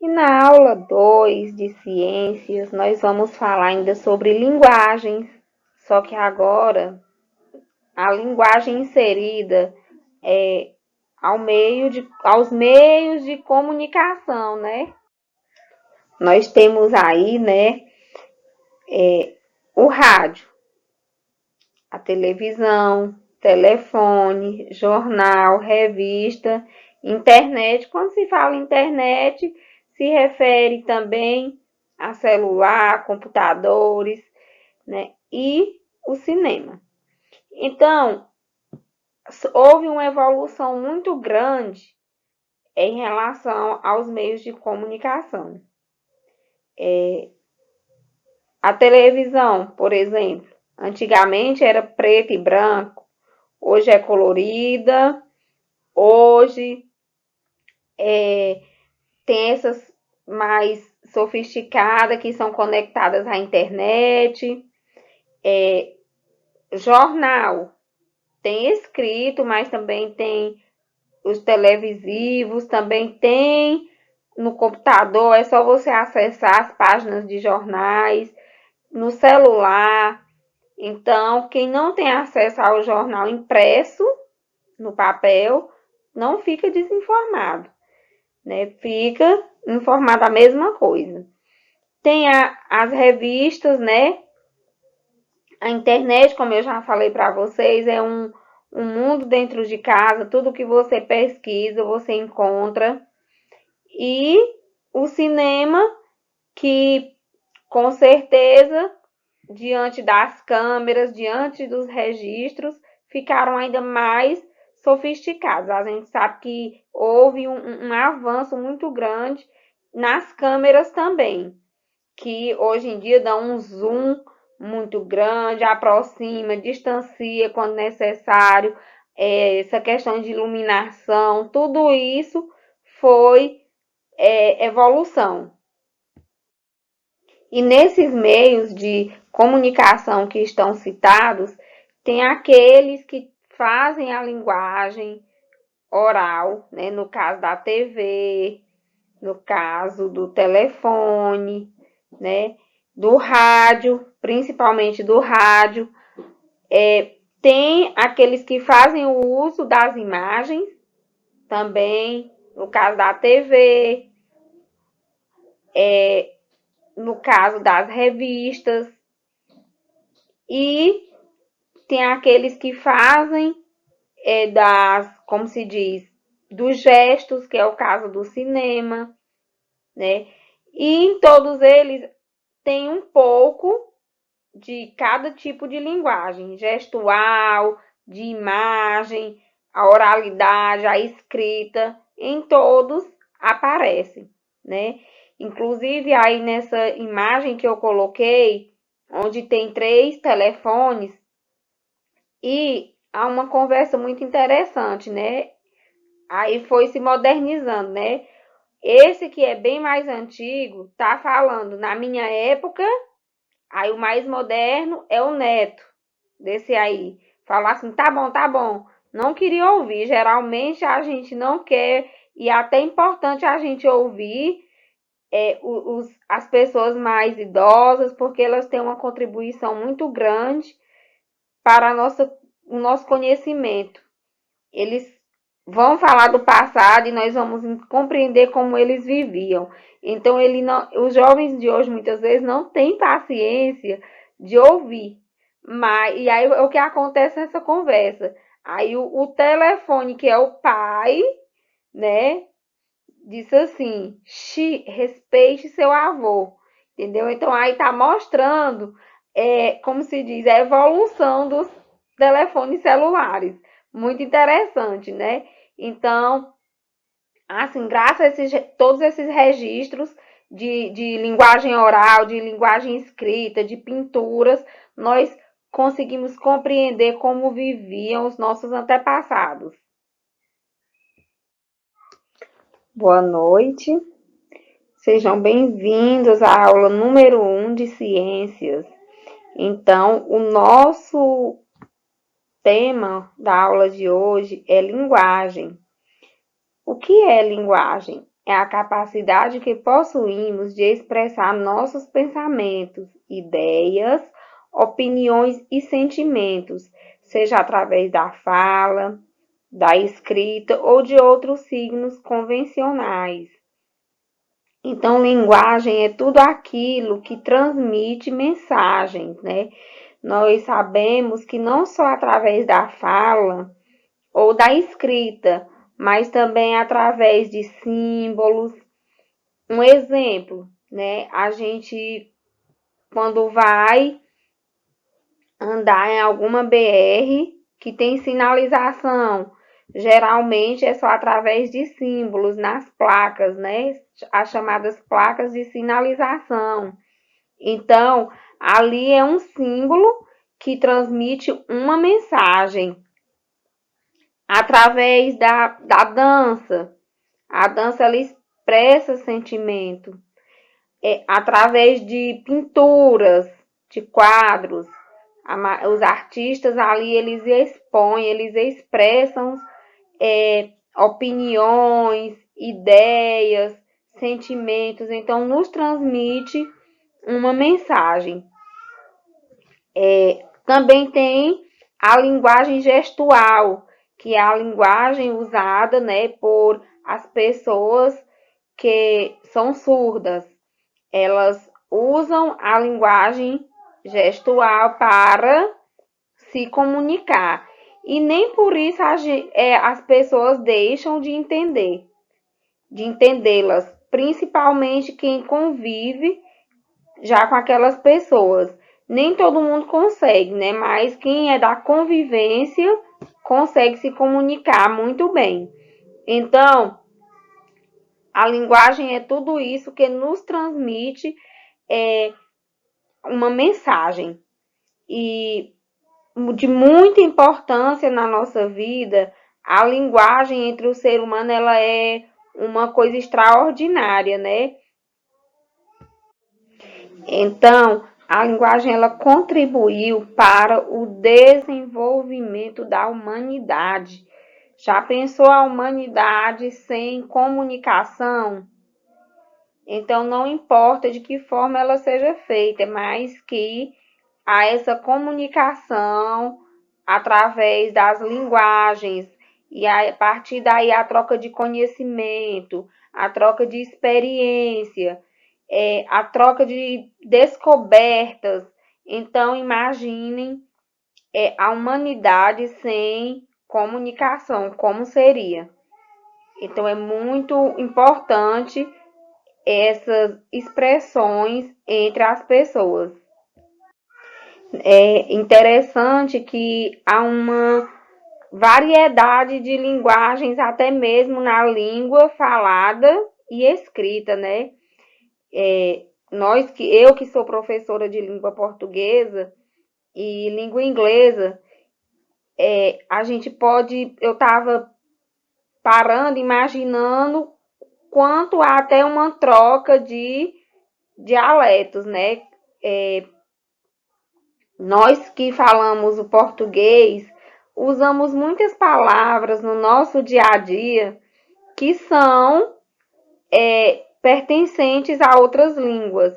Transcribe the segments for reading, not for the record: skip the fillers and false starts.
E na aula 2 de ciências, nós vamos falar ainda sobre linguagens, só que agora a linguagem inserida é aos meios de comunicação, né? Nós temos aí, né, o rádio, a televisão, telefone, jornal, revista, internet. Quando se fala internet, se refere também a celular, computadores, né? E o cinema. Então, houve uma evolução muito grande em relação aos meios de comunicação. A televisão, por exemplo, antigamente era preto e branco, hoje é colorida, hoje tem essas mais sofisticadas que são conectadas à internet. Jornal tem escrito, mas também tem os televisivos, também tem no computador, é só você acessar as páginas de jornais, no celular. Então, quem não tem acesso ao jornal impresso, no papel, não fica desinformado, né? Fica informado da mesma coisa. Tem as revistas, né? A internet, como eu já falei para vocês, é um mundo dentro de casa. Tudo que você pesquisa, você encontra. E o cinema, que com certeza, diante das câmeras, diante dos registros, ficaram ainda mais sofisticados. A gente sabe que houve um avanço muito grande nas câmeras também, que hoje em dia dão um zoom muito grande, aproxima, distancia quando necessário, essa questão de iluminação, tudo isso foi evolução. E nesses meios de comunicação que estão citados, tem aqueles que fazem a linguagem oral, né? No caso da TV, no caso do telefone, né? Do rádio, principalmente do rádio. Tem aqueles que fazem o uso das imagens, também, no caso da TV, no caso das revistas, e tem aqueles que fazem como se diz, dos gestos, que é o caso do cinema, né? E em todos eles tem um pouco de cada tipo de linguagem, gestual, de imagem, a oralidade, a escrita, em todos aparece, né? Inclusive aí nessa imagem que eu coloquei, onde tem 3 telefones, e há uma conversa muito interessante, né? Aí foi se modernizando, né? Esse que é bem mais antigo, tá falando na minha época. Aí o mais moderno é o neto desse aí. Falar assim, tá bom, tá bom. Não queria ouvir. Geralmente a gente não quer, e é até importante a gente ouvir as pessoas mais idosas, porque elas têm uma contribuição muito grande para o nosso conhecimento. Eles vão falar do passado e nós vamos compreender como eles viviam. Então, os jovens de hoje muitas vezes não têm paciência de ouvir. E aí o que acontece nessa conversa? Aí o telefone, que é o pai, né, disse assim: respeite seu avô. Entendeu? Então aí tá mostrando, como se diz, a evolução dos telefones celulares. Muito interessante, né? Então, assim, graças a todos esses registros de linguagem oral, de linguagem escrita, de pinturas, nós conseguimos compreender como viviam os nossos antepassados. Boa noite, sejam bem-vindos à aula número 1 de ciências. Então, o nosso tema da aula de hoje é linguagem. O que é linguagem? é a capacidade que possuímos de expressar nossos pensamentos, ideias, opiniões e sentimentos, seja através da fala, da escrita ou de outros signos convencionais. Então, linguagem é tudo aquilo que transmite mensagens, né? Nós sabemos que não só através da fala ou da escrita, mas também através de símbolos. Um exemplo, né? A gente, quando vai andar em alguma BR que tem sinalização, geralmente é só através de símbolos nas placas, né? As chamadas placas de sinalização. Então, ali é um símbolo que transmite uma mensagem através da dança. A dança ela expressa sentimento. Através de pinturas, de quadros. Os artistas ali, eles expõem, eles expressam opiniões, ideias, sentimentos. Então, nos transmite uma mensagem. Também tem a linguagem gestual, que é a linguagem usada, né, por as pessoas que são surdas. Elas usam a linguagem gestual para se comunicar. E nem por isso as pessoas deixam de entendê-las, principalmente quem convive já com aquelas pessoas. Nem todo mundo consegue, né? Mas quem é da convivência consegue se comunicar muito bem. Então, a linguagem é tudo isso que nos transmite uma mensagem. E de muita importância na nossa vida, a linguagem entre o ser humano ela é uma coisa extraordinária, né? Então, a linguagem ela contribuiu para o desenvolvimento da humanidade. Já pensou a humanidade sem comunicação? Então, não importa de que forma ela seja feita, mas que há essa comunicação através das linguagens e a partir daí a troca de conhecimento, a troca de experiência, a troca de descobertas. Então, imaginem a humanidade sem comunicação, como seria. Então, é muito importante essas expressões entre as pessoas. É interessante que há uma variedade de linguagens, até mesmo na língua falada e escrita, né? Eu que sou professora de língua portuguesa e língua inglesa, a gente pode, eu estava parando, imaginando quanto há até uma troca de dialetos, né? Nós que falamos o português, usamos muitas palavras no nosso dia a dia que são pertencentes a outras línguas,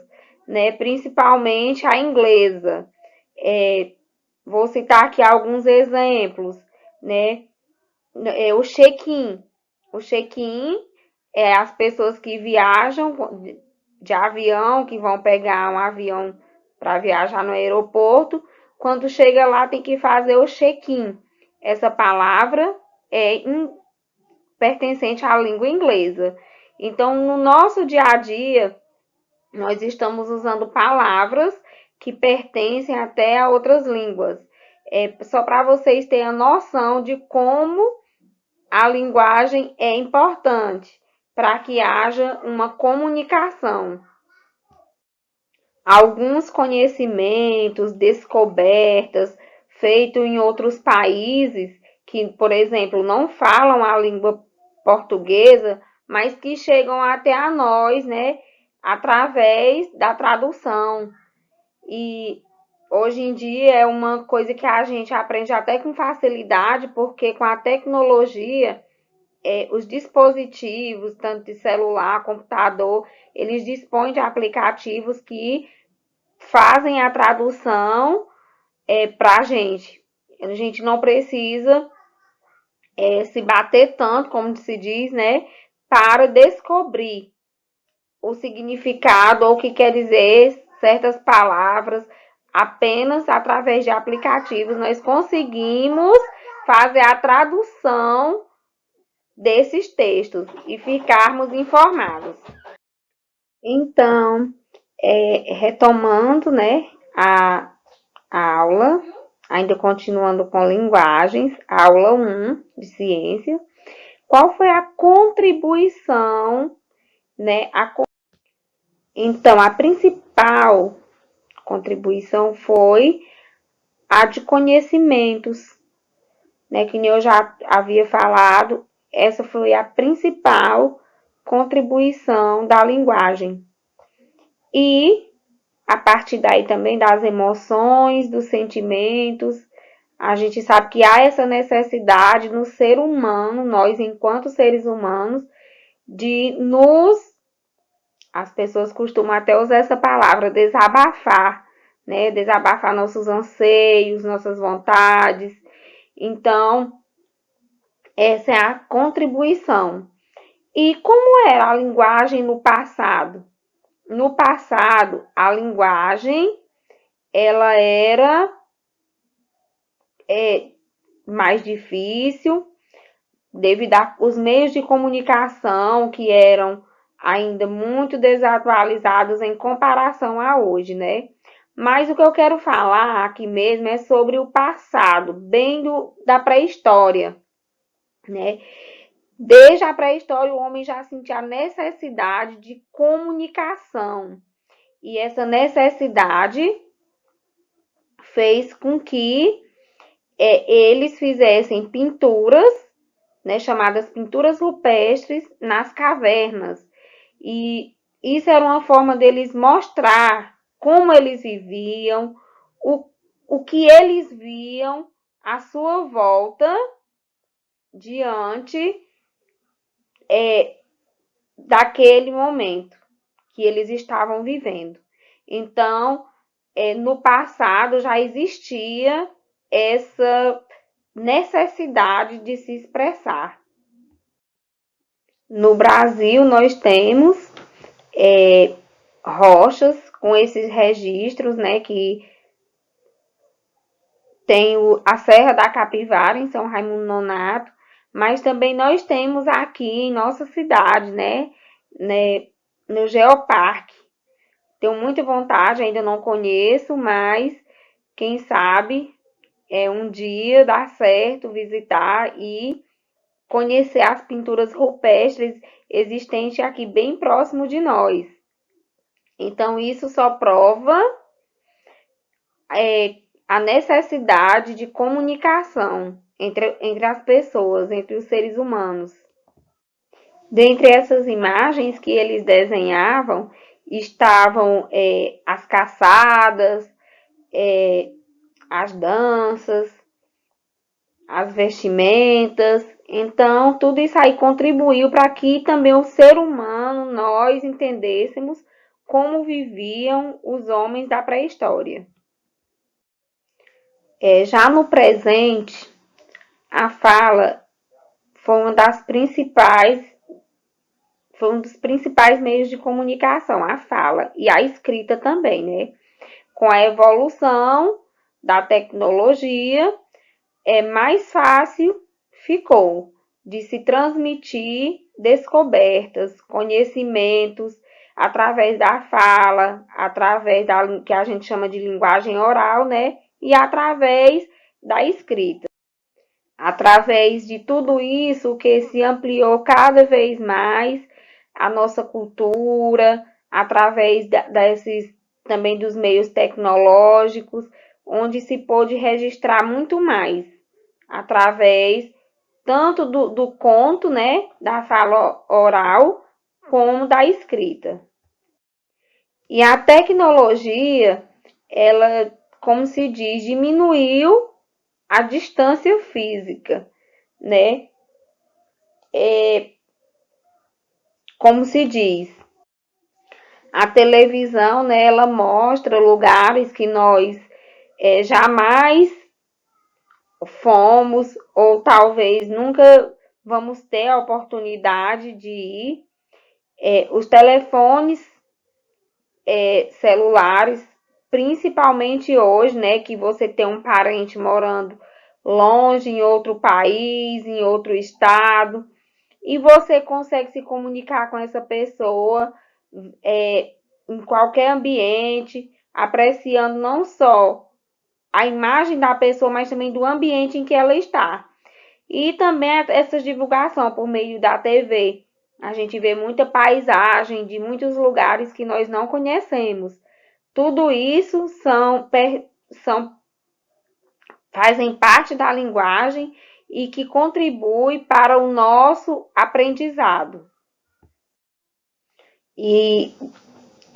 né? Principalmente a inglesa. Vou citar aqui alguns exemplos, né? O check-in. O check-in é as pessoas que viajam de avião, que vão pegar um avião para viajar no aeroporto. Quando chega lá, tem que fazer o check-in. Essa palavra é pertencente à língua inglesa. Então, no nosso dia a dia, nós estamos usando palavras que pertencem até a outras línguas. Só para vocês terem a noção de como a linguagem é importante para que haja uma comunicação. Alguns conhecimentos, descobertas feitos em outros países que, por exemplo, não falam a língua portuguesa, mas que chegam até a nós, né, através da tradução. E hoje em dia é uma coisa que a gente aprende até com facilidade, porque com a tecnologia os dispositivos, tanto de celular, computador, eles dispõem de aplicativos que fazem a tradução para a gente. A gente não precisa se bater tanto, como se diz, né, para descobrir o significado ou o que quer dizer certas palavras. Apenas através de aplicativos nós conseguimos fazer a tradução desses textos e ficarmos informados. Então, retomando, né, a aula, ainda continuando com linguagens, aula 1 de ciência, qual foi a contribuição, né? Então, a principal contribuição foi a de conhecimentos, né? Que eu já havia falado, essa foi a principal contribuição da linguagem. E a partir daí também das emoções, dos sentimentos, a gente sabe que há essa necessidade no ser humano, nós enquanto seres humanos, de as pessoas costumam até usar essa palavra, desabafar, né? Desabafar nossos anseios, nossas vontades. Então, essa é a contribuição. E como era a linguagem no passado? No passado, a linguagem ela era mais difícil devido aos meios de comunicação que eram ainda muito desatualizados em comparação a hoje, né? Mas o que eu quero falar aqui mesmo é sobre o passado, bem da pré-história, né? Desde a pré-história, o homem já sentia a necessidade de comunicação. E essa necessidade fez com que eles fizessem pinturas, né, chamadas pinturas rupestres, nas cavernas. E isso era uma forma deles mostrar como eles viviam, o que eles viam à sua volta diante daquele momento que eles estavam vivendo. Então, no passado já existia essa necessidade de se expressar. No Brasil, nós temos rochas com esses registros, né, que tem a Serra da Capivara, em São Raimundo Nonato, mas também nós temos aqui em nossa cidade, né, no Geoparque. Tenho muita vontade, ainda não conheço, mas quem sabe um dia dar certo visitar e conhecer as pinturas rupestres existentes aqui bem próximo de nós. Então, isso só prova a necessidade de comunicação entre as pessoas, entre os seres humanos. Dentre essas imagens que eles desenhavam, estavam as caçadas, as danças, as vestimentas. Então, tudo isso aí contribuiu para que também o ser humano, nós entendêssemos como viviam os homens da pré-história. Já no presente, a fala foi um dos principais meios de comunicação, a fala e a escrita também, né? Com a evolução da tecnologia, mais fácil ficou de se transmitir descobertas, conhecimentos através da fala, através da que a gente chama de linguagem oral, né? E através da escrita. Através de tudo isso que se ampliou cada vez mais a nossa cultura, através desses também dos meios tecnológicos, onde se pôde registrar muito mais, através tanto do conto, né, da fala oral, como da escrita. E a tecnologia, ela, como se diz, diminuiu a distância física, né? como se diz, a televisão, né, ela mostra lugares que nós jamais fomos ou talvez nunca vamos ter a oportunidade de ir. Os telefones celulares, principalmente hoje, né, que você tem um parente morando longe, em outro país, em outro estado, e você consegue se comunicar com essa pessoa é, em qualquer ambiente, apreciando não só a imagem da pessoa, mas também do ambiente em que ela está. E também essa divulgação por meio da TV. A gente vê muita paisagem de muitos lugares que nós não conhecemos. Tudo isso são fazem parte da linguagem e que contribui para o nosso aprendizado. E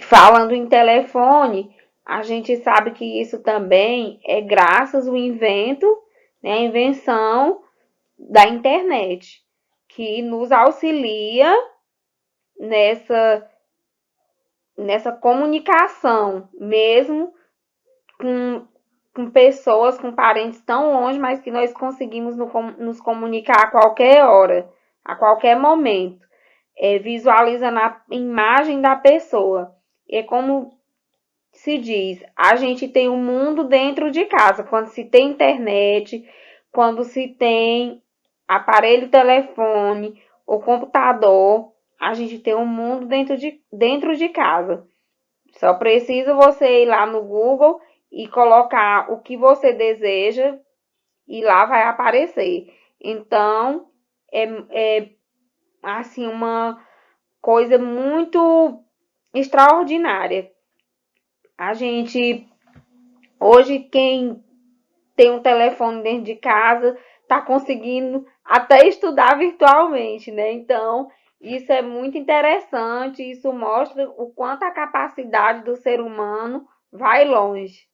falando em telefone, a gente sabe que isso também é graças ao invento, né, a invenção da internet, que nos auxilia nessa, nessa comunicação, mesmo com, com pessoas, com parentes tão longe, mas que nós conseguimos nos comunicar a qualquer hora, a qualquer momento, visualizando a imagem da pessoa. É como se diz, a gente tem um mundo dentro de casa, quando se tem internet, quando se tem aparelho telefone ou computador, a gente tem um mundo dentro de casa. Só precisa você ir lá no Google e colocar o que você deseja e lá vai aparecer. Então, é assim uma coisa muito extraordinária. A gente hoje quem tem um telefone dentro de casa está conseguindo até estudar virtualmente, né? Então, isso é muito interessante, isso mostra o quanto a capacidade do ser humano vai longe.